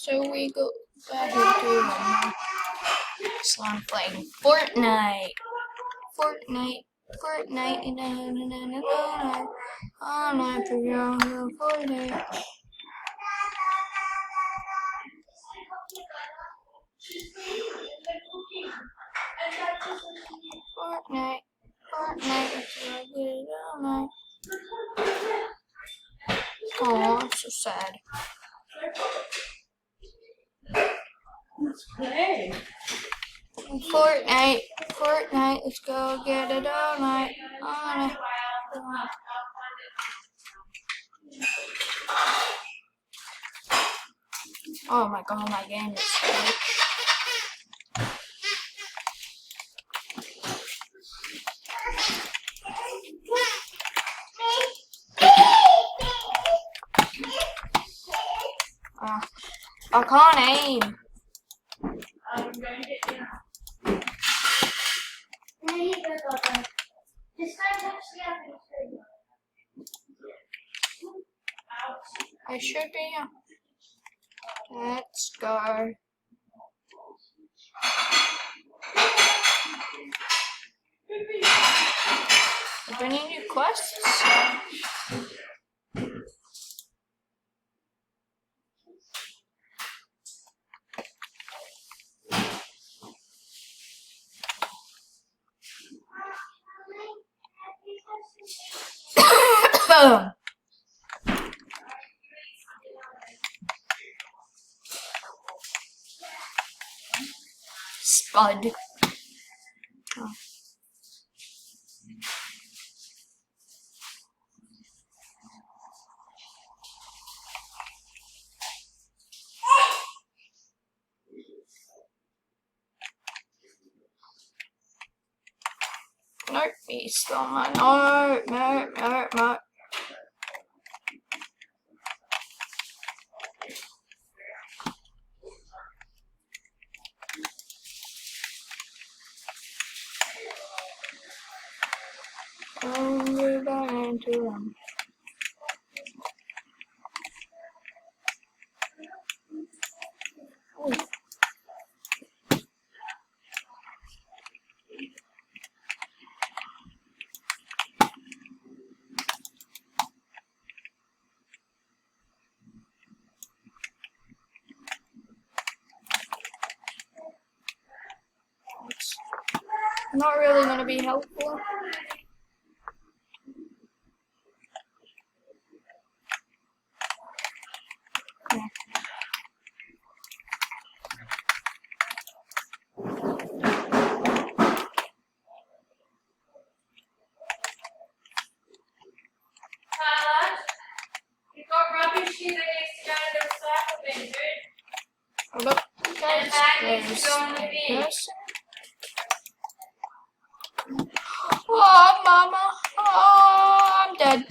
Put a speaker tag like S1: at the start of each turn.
S1: So we go back into one. So I'm playing Fortnite. Fortnite. Fortnite. Fortnite. Fortnite. Fortnite. Fortnite. Oh, I'm so sad.
S2: Let's play.
S1: Fortnite. Fortnite. Let's go get it all night. All night. Oh my god, my game is so I can't aim.
S2: I'm going to get you.
S1: I should be. Let's go. Are there any new quests? Spud. Oh. Nope, he's still not. No. We're going to run. Oh. It's not really going to be helpful.
S2: Tyler, you got rubbish here that needs to go to the recycle bin, dude.
S1: Hold up, guys.
S2: And that needs
S1: There's
S2: to go in the
S1: a
S2: bin.
S1: person. Oh, mama. Oh, I'm dead.